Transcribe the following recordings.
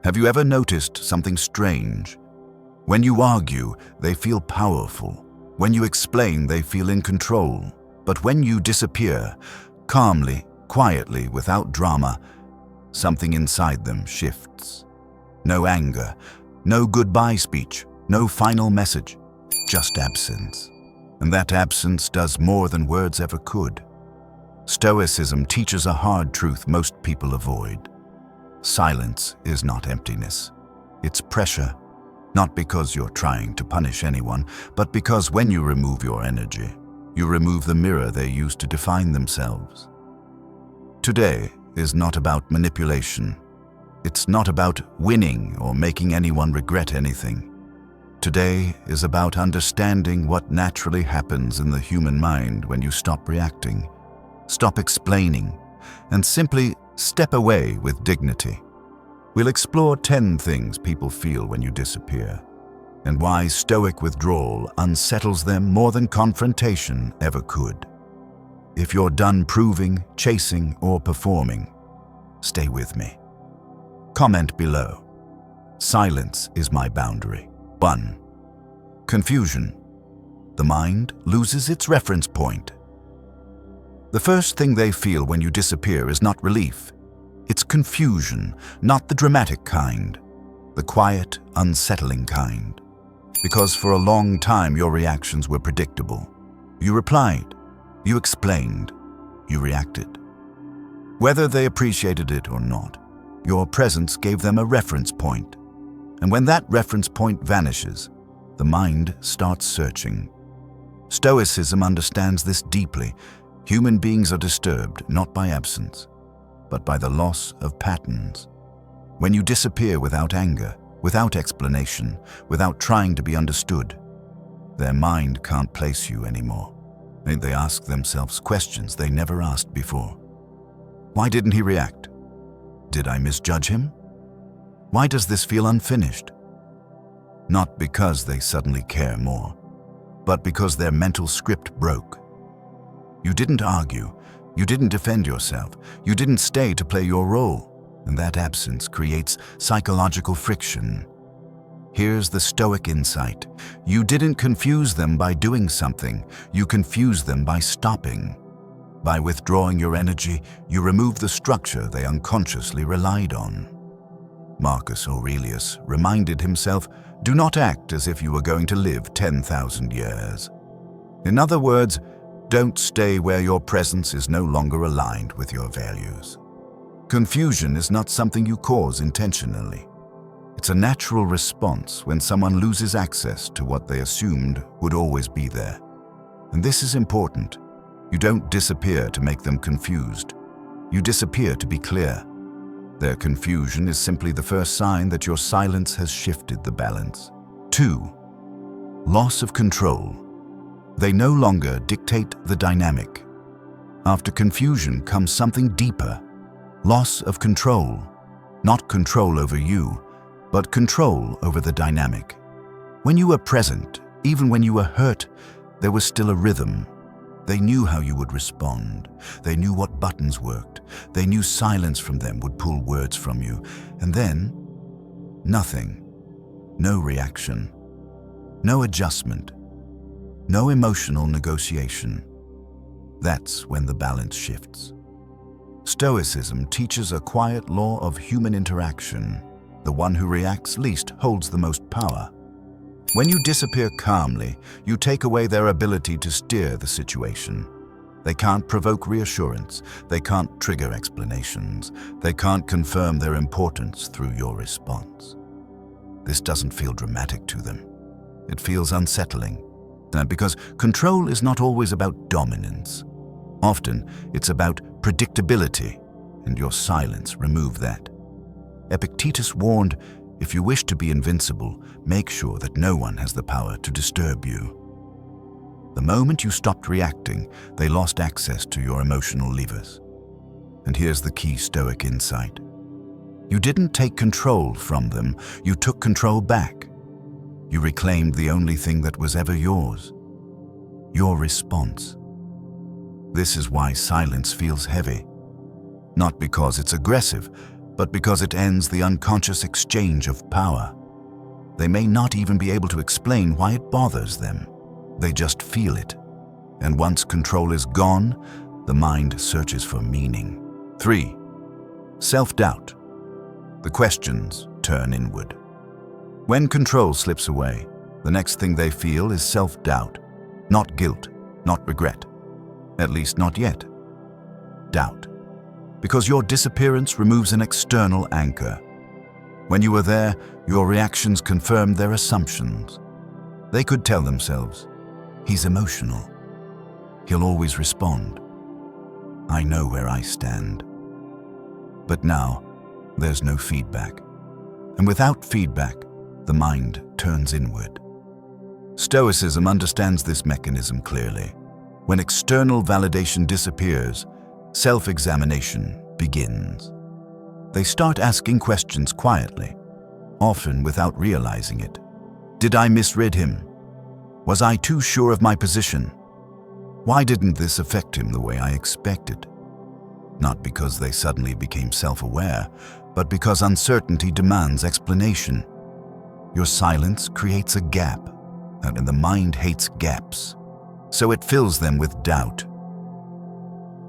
Have you ever noticed something strange? When you argue, they feel powerful. When you explain, they feel in control. But when you disappear, calmly, quietly, without drama, something inside them shifts. No anger, no goodbye speech, no final message, just absence. And that absence does more than words ever could. Stoicism teaches a hard truth most people avoid. Silence is not emptiness. It's pressure, not because you're trying to punish anyone, but because when you remove your energy, you remove the mirror they use to define themselves. Today is not about manipulation. It's not about winning or making anyone regret anything. Today is about understanding what naturally happens in the human mind when you stop reacting, stop explaining, and simply step away with dignity. We'll explore 10 things people feel when you disappear, and why Stoic withdrawal unsettles them more than confrontation ever could. If you're done proving, chasing, or performing, stay with me. Comment below. Silence is my boundary. 1. Confusion. The mind loses its reference point. The first thing they feel when you disappear is not relief. It's confusion, not the dramatic kind, the quiet, unsettling kind. Because for a long time your reactions were predictable. You replied, you explained, you reacted. Whether they appreciated it or not, your presence gave them a reference point. And when that reference point vanishes, the mind starts searching. Stoicism understands this deeply. Human beings are disturbed not by absence, but by the loss of patterns. When you disappear without anger, without explanation, without trying to be understood, their mind can't place you anymore. They ask themselves questions they never asked before. Why didn't he react? Did I misjudge him? Why does this feel unfinished? Not because they suddenly care more, but because their mental script broke. You didn't argue, you didn't defend yourself, you didn't stay to play your role, and that absence creates psychological friction. Here's the Stoic insight. You didn't confuse them by doing something, you confused them by stopping. By withdrawing your energy, you remove the structure they unconsciously relied on. Marcus Aurelius reminded himself, do not act as if you were going to live 10,000 years. In other words, don't stay where your presence is no longer aligned with your values. Confusion is not something you cause intentionally. It's a natural response when someone loses access to what they assumed would always be there. And this is important. You don't disappear to make them confused. You disappear to be clear. Their confusion is simply the first sign that your silence has shifted the balance. 2. Loss of control. They no longer dictate the dynamic. After confusion comes something deeper. Loss of control. Not control over you, but control over the dynamic. When you were present, even when you were hurt, there was still a rhythm. They knew how you would respond. They knew what buttons worked. They knew silence from them would pull words from you. And then, nothing. No reaction. No adjustment. No emotional negotiation. That's when the balance shifts. Stoicism teaches a quiet law of human interaction. The one who reacts least holds the most power. When you disappear calmly, you take away their ability to steer the situation. They can't provoke reassurance. They can't trigger explanations. They can't confirm their importance through your response. This doesn't feel dramatic to them. It feels unsettling. Because control is not always about dominance. Often, it's about predictability, and your silence removes that. Epictetus warned, if you wish to be invincible, make sure that no one has the power to disturb you. The moment you stopped reacting, they lost access to your emotional levers. And here's the key Stoic insight. You didn't take control from them, you took control back. You reclaimed the only thing that was ever yours, your response. This is why silence feels heavy. Not because it's aggressive, but because it ends the unconscious exchange of power. They may not even be able to explain why it bothers them. They just feel it. And once control is gone, the mind searches for meaning. 3. Self-doubt. The questions turn inward. When control slips away, the next thing they feel is self-doubt. Not guilt, not regret. At least not yet. Doubt. Because your disappearance removes an external anchor. When you were there, your reactions confirmed their assumptions. They could tell themselves, "He's emotional. He'll always respond. I know where I stand." But now, there's no feedback. And without feedback, the mind turns inward. Stoicism understands this mechanism clearly. When external validation disappears, self-examination begins. They start asking questions quietly, often without realizing it. Did I misread him? Was I too sure of my position? Why didn't this affect him the way I expected? Not because they suddenly became self-aware, but because uncertainty demands explanation. Your silence creates a gap, and the mind hates gaps, so it fills them with doubt.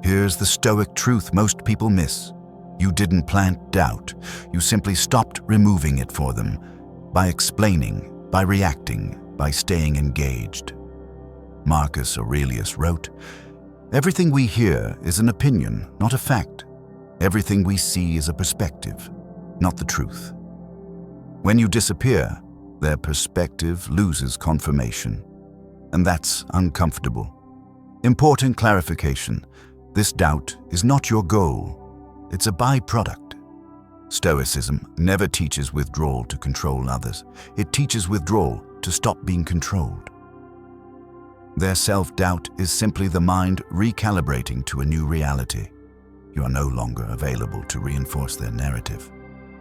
Here's the Stoic truth most people miss. You didn't plant doubt. You simply stopped removing it for them, by explaining, by reacting, by staying engaged. Marcus Aurelius wrote, "Everything we hear is an opinion, not a fact. Everything we see is a perspective, not the truth." When you disappear, their perspective loses confirmation, and that's uncomfortable. Important clarification: this doubt is not your goal. It's a byproduct. Stoicism never teaches withdrawal to control others. It teaches withdrawal to stop being controlled. Their self-doubt is simply the mind recalibrating to a new reality. You are no longer available to reinforce their narrative.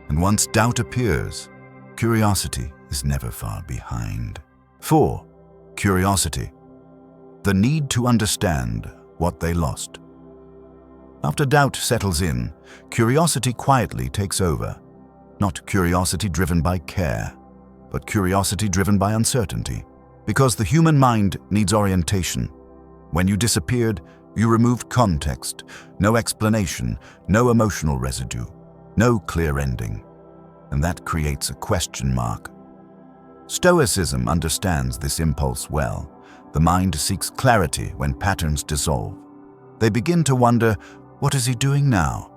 And once doubt appears, curiosity is never far behind. 4. Curiosity. The need to understand what they lost. After doubt settles in, curiosity quietly takes over. Not curiosity driven by care, but curiosity driven by uncertainty. Because the human mind needs orientation. When you disappeared, you removed context, no explanation, no emotional residue, no clear ending. And that creates a question mark. Stoicism understands this impulse well. The mind seeks clarity when patterns dissolve. They begin to wonder, what is he doing now?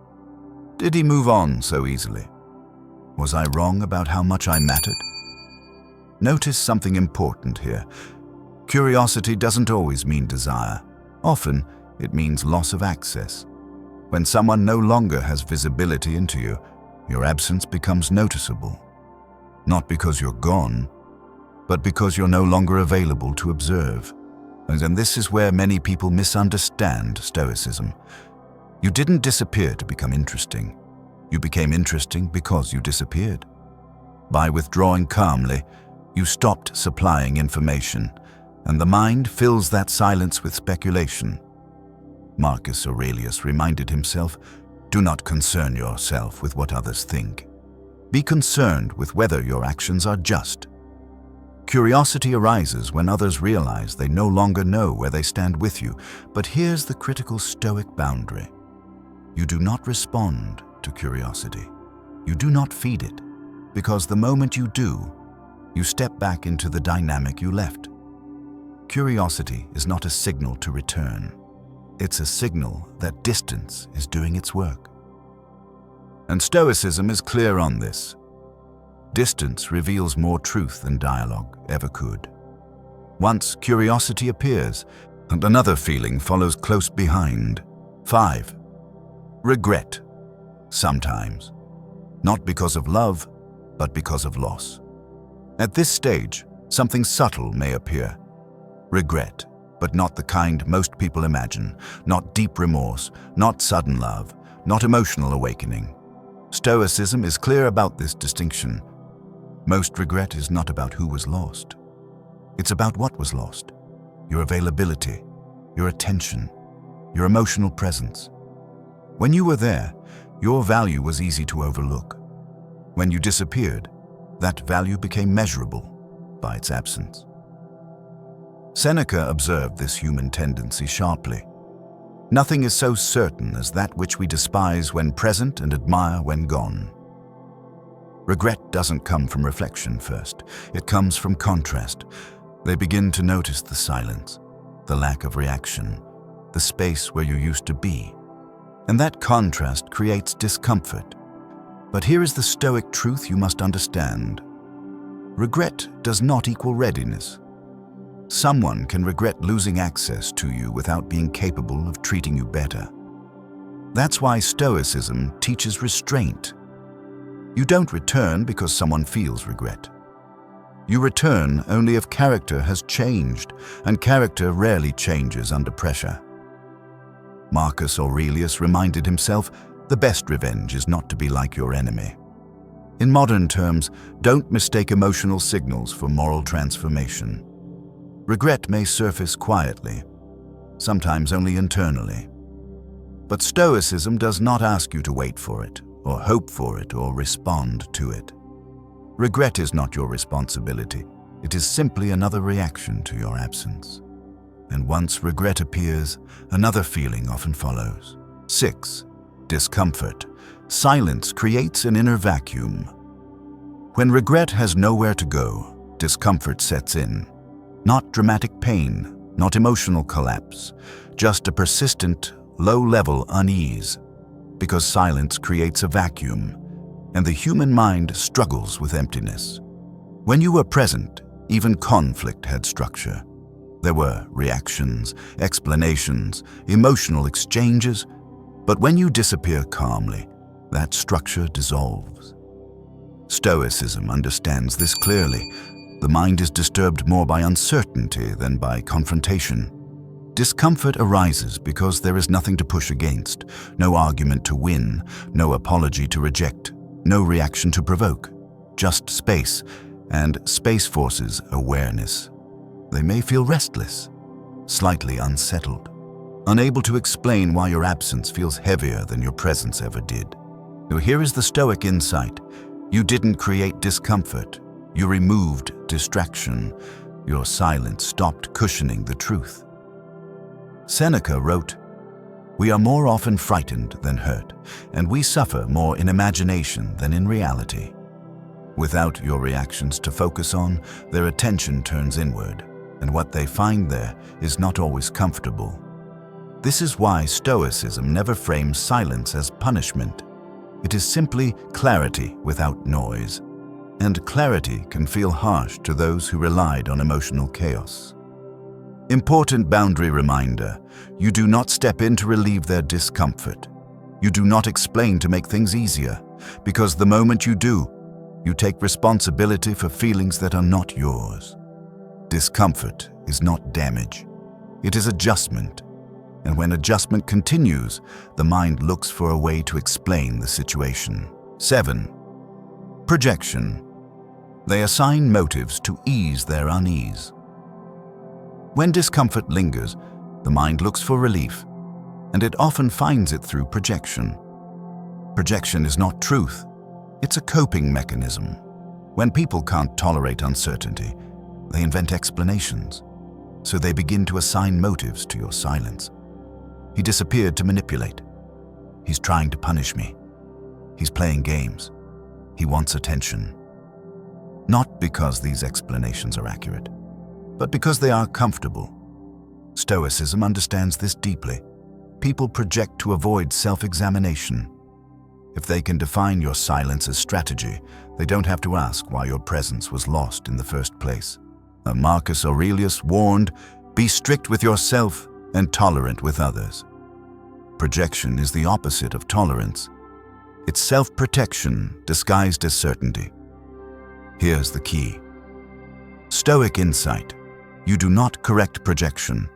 Did he move on so easily? Was I wrong about how much I mattered? Notice something important here. Curiosity doesn't always mean desire. Often, it means loss of access. When someone no longer has visibility into you, your absence becomes noticeable. Not because you're gone, but because you're no longer available to observe. And this is where many people misunderstand Stoicism. You didn't disappear to become interesting. You became interesting because you disappeared. By withdrawing calmly, you stopped supplying information, and the mind fills that silence with speculation. Marcus Aurelius reminded himself, "Do not concern yourself with what others think. Be concerned with whether your actions are just." Curiosity arises when others realize they no longer know where they stand with you, but here's the critical Stoic boundary. You do not respond to curiosity. You do not feed it, because the moment you do, you step back into the dynamic you left. Curiosity is not a signal to return. It's a signal that distance is doing its work. And Stoicism is clear on this. Distance reveals more truth than dialogue ever could. Once curiosity appears, and another feeling follows close behind. 5. Regret. Sometimes. Not because of love, but because of loss. At this stage, something subtle may appear. Regret, but not the kind most people imagine. Not deep remorse, not sudden love, not emotional awakening. Stoicism is clear about this distinction. Most regret is not about who was lost. It's about what was lost. Your availability, your attention, your emotional presence. When you were there, your value was easy to overlook. When you disappeared, that value became measurable by its absence. Seneca observed this human tendency sharply. Nothing is so certain as that which we despise when present and admire when gone. Regret doesn't come from reflection first. It comes from contrast. They begin to notice the silence, the lack of reaction, the space where you used to be. And that contrast creates discomfort. But here is the Stoic truth you must understand. Regret does not equal readiness. Someone can regret losing access to you without being capable of treating you better. That's why Stoicism teaches restraint. You don't return because someone feels regret. You return only if character has changed, and character rarely changes under pressure. Marcus Aurelius reminded himself, the best revenge is not to be like your enemy. In modern terms, don't mistake emotional signals for moral transformation. Regret may surface quietly, sometimes only internally. But Stoicism does not ask you to wait for it, or hope for it, or respond to it. Regret is not your responsibility. It is simply another reaction to your absence. And once regret appears, another feeling often follows. 6. Discomfort. Silence creates an inner vacuum. When regret has nowhere to go, discomfort sets in. Not dramatic pain, not emotional collapse, just a persistent, low-level unease. Because silence creates a vacuum, and the human mind struggles with emptiness. When you were present, even conflict had structure. There were reactions, explanations, emotional exchanges, but when you disappear calmly, that structure dissolves. Stoicism understands this clearly. The mind is disturbed more by uncertainty than by confrontation. Discomfort arises because there is nothing to push against, no argument to win, no apology to reject, no reaction to provoke, just space, and space forces awareness. They may feel restless, slightly unsettled, unable to explain why your absence feels heavier than your presence ever did. Now here is the Stoic insight. You didn't create discomfort. You removed distraction. Your silence stopped cushioning the truth. Seneca wrote, "We are more often frightened than hurt, and we suffer more in imagination than in reality." Without your reactions to focus on, their attention turns inward, and what they find there is not always comfortable. This is why Stoicism never frames silence as punishment. It is simply clarity without noise, and clarity can feel harsh to those who relied on emotional chaos. Important boundary reminder: you do not step in to relieve their discomfort. You do not explain to make things easier, because the moment you do, you take responsibility for feelings that are not yours. Discomfort is not damage. It is adjustment. And when adjustment continues, the mind looks for a way to explain the situation. 7. Projection. They assign motives to ease their unease. When discomfort lingers, the mind looks for relief, and it often finds it through projection. Projection is not truth. It's a coping mechanism. When people can't tolerate uncertainty, they invent explanations. So they begin to assign motives to your silence. He disappeared to manipulate. He's trying to punish me. He's playing games. He wants attention. Not because these explanations are accurate, but because they are comfortable. Stoicism understands this deeply. People project to avoid self-examination. If they can define your silence as strategy, they don't have to ask why your presence was lost in the first place. Marcus Aurelius warned, "Be strict with yourself and tolerant with others." Projection is the opposite of tolerance. It's self-protection disguised as certainty. Here's the key. Stoic insight. You do not correct projection.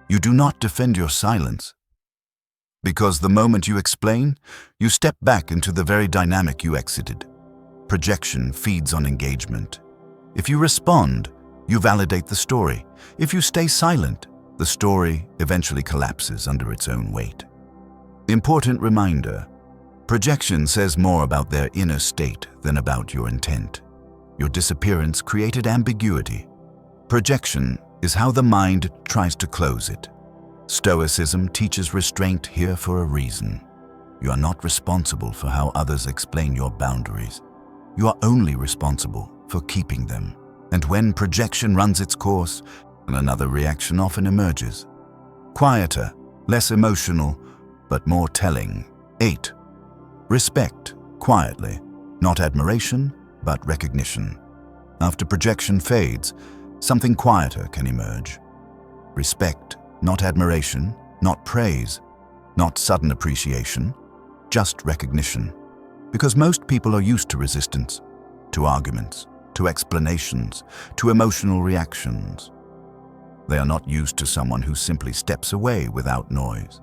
You do not defend your silence. Because the moment you explain, you step back into the very dynamic you exited. Projection feeds on engagement. If you respond, you validate the story. If you stay silent, the story eventually collapses under its own weight. Important reminder: Projection says more about their inner state than about your intent. Your disappearance created ambiguity. Projection is how the mind tries to close it. Stoicism teaches restraint here for a reason. You are not responsible for how others explain your boundaries. You are only responsible for keeping them. And when projection runs its course, another reaction often emerges. Quieter, less emotional, but more telling. 8. Respect, quietly. Not admiration, but recognition. After projection fades, something quieter can emerge. Respect, not admiration, not praise, not sudden appreciation, just recognition. Because most people are used to resistance, to arguments, to explanations, to emotional reactions. They are not used to someone who simply steps away without noise.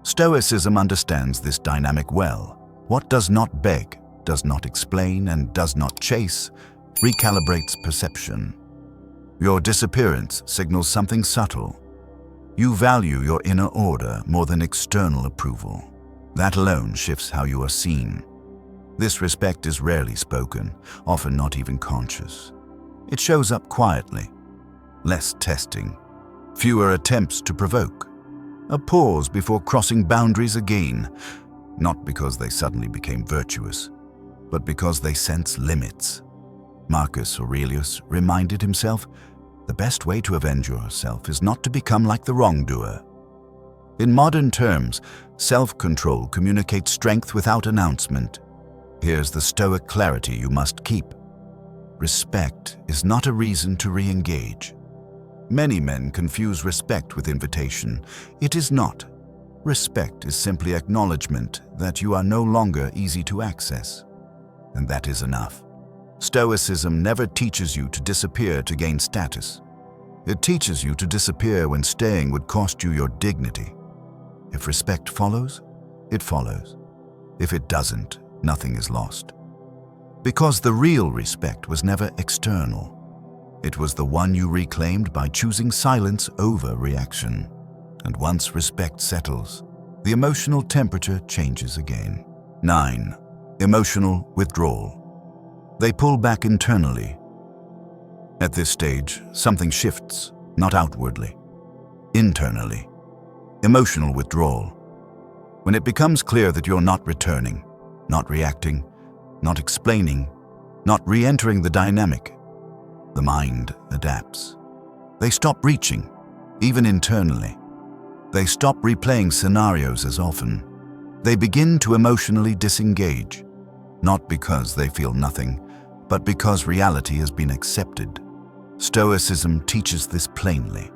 Stoicism understands this dynamic well. What does not beg, does not explain, and does not chase, recalibrates perception. Your disappearance signals something subtle. You value your inner order more than external approval. That alone shifts how you are seen. This respect is rarely spoken, often not even conscious. It shows up quietly. Less testing, fewer attempts to provoke. A pause before crossing boundaries again, not because they suddenly became virtuous, but because they sense limits. Marcus Aurelius reminded himself, the best way to avenge yourself is not to become like the wrongdoer. In modern terms, self-control communicates strength without announcement. Here's the Stoic clarity you must keep. Respect is not a reason to re-engage. Many men confuse respect with invitation. It is not. Respect is simply acknowledgement that you are no longer easy to access. And that is enough. Stoicism never teaches you to disappear to gain status. It teaches you to disappear when staying would cost you your dignity. If respect follows, it follows. If it doesn't, nothing is lost. Because the real respect was never external. It was the one you reclaimed by choosing silence over reaction. And once respect settles, the emotional temperature changes again. 9. Emotional withdrawal. They pull back internally. At this stage, something shifts, not outwardly, internally. Emotional withdrawal. When it becomes clear that you're not returning, not reacting, not explaining, not re-entering the dynamic, the mind adapts. They stop reaching, even internally. They stop replaying scenarios as often. They begin to emotionally disengage, not because they feel nothing, but because reality has been accepted. Stoicism teaches this plainly.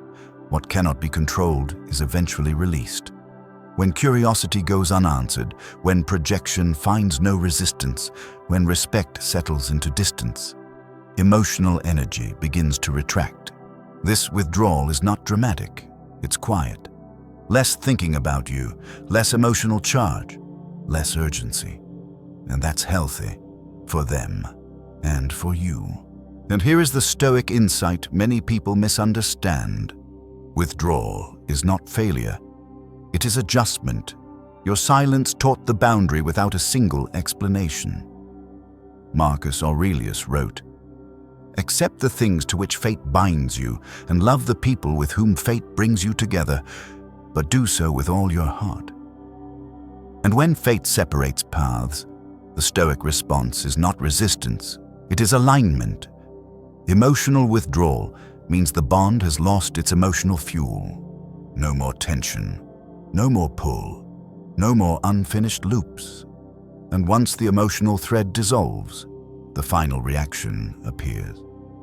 What cannot be controlled is eventually released. When curiosity goes unanswered, when projection finds no resistance, when respect settles into distance, emotional energy begins to retract. This withdrawal is not dramatic, it's quiet. Less thinking about you, less emotional charge, less urgency. And that's healthy for them and for you. And here is the Stoic insight many people misunderstand. Withdrawal is not failure. It is adjustment. Your silence taught the boundary without a single explanation. Marcus Aurelius wrote, "Accept the things to which fate binds you, and love the people with whom fate brings you together, but do so with all your heart." And when fate separates paths, the Stoic response is not resistance, it is alignment. Emotional withdrawal means the bond has lost its emotional fuel. No more tension, no more pull, no more unfinished loops. And once the emotional thread dissolves, the final reaction appears.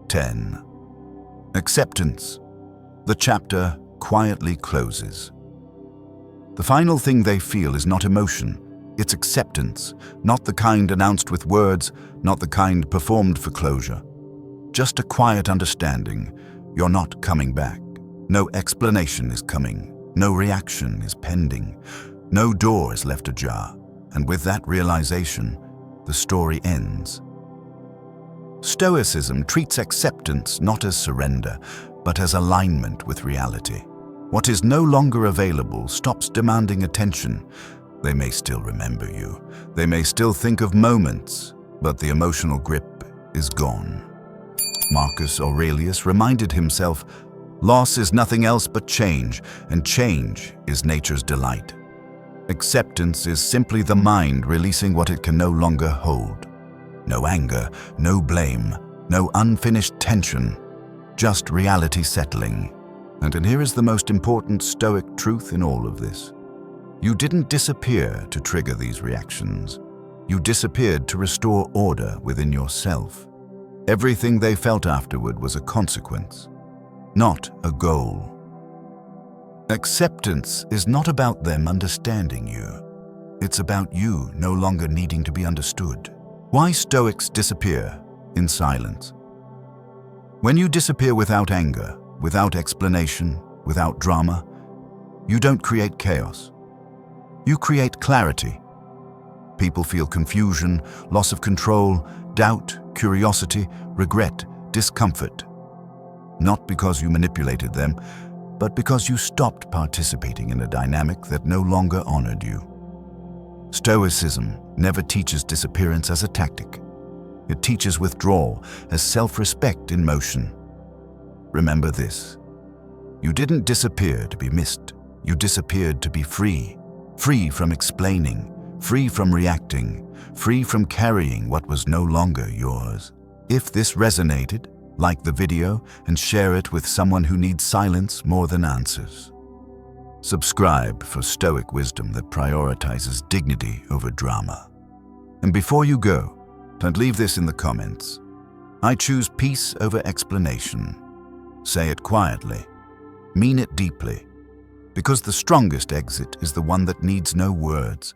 10. Acceptance. The chapter quietly closes. The final thing they feel is not emotion, it's acceptance, not the kind announced with words, not the kind performed for closure. Just a quiet understanding, you're not coming back. No explanation is coming, no reaction is pending, no door is left ajar, and with that realization, the story ends. Stoicism treats acceptance not as surrender, but as alignment with reality. What is no longer available stops demanding attention. They may still remember you. They may still think of moments, but the emotional grip is gone. Marcus Aurelius reminded himself, loss is nothing else but change, and change is nature's delight. Acceptance is simply the mind releasing what it can no longer hold. No anger, no blame, no unfinished tension, just reality settling. And here is the most important Stoic truth in all of this. You didn't disappear to trigger these reactions. You disappeared to restore order within yourself. Everything they felt afterward was a consequence, not a goal. Acceptance is not about them understanding you. It's about you no longer needing to be understood. Why Stoics disappear in silence? When you disappear without anger, without explanation, without drama, you don't create chaos. You create clarity. People feel confusion, loss of control, doubt, curiosity, regret, discomfort. Not because you manipulated them, but because you stopped participating in a dynamic that no longer honored you. Stoicism never teaches disappearance as a tactic. It teaches withdrawal as self-respect in motion. Remember this. You didn't disappear to be missed. You disappeared to be free. Free from explaining, free from reacting, free from carrying what was no longer yours. If this resonated, like the video and share it with someone who needs silence more than answers. Subscribe for Stoic wisdom that prioritizes dignity over drama. And before you go, don't leave this in the comments. I choose peace over explanation. Say it quietly. Mean it deeply. Because the strongest exit is the one that needs no words.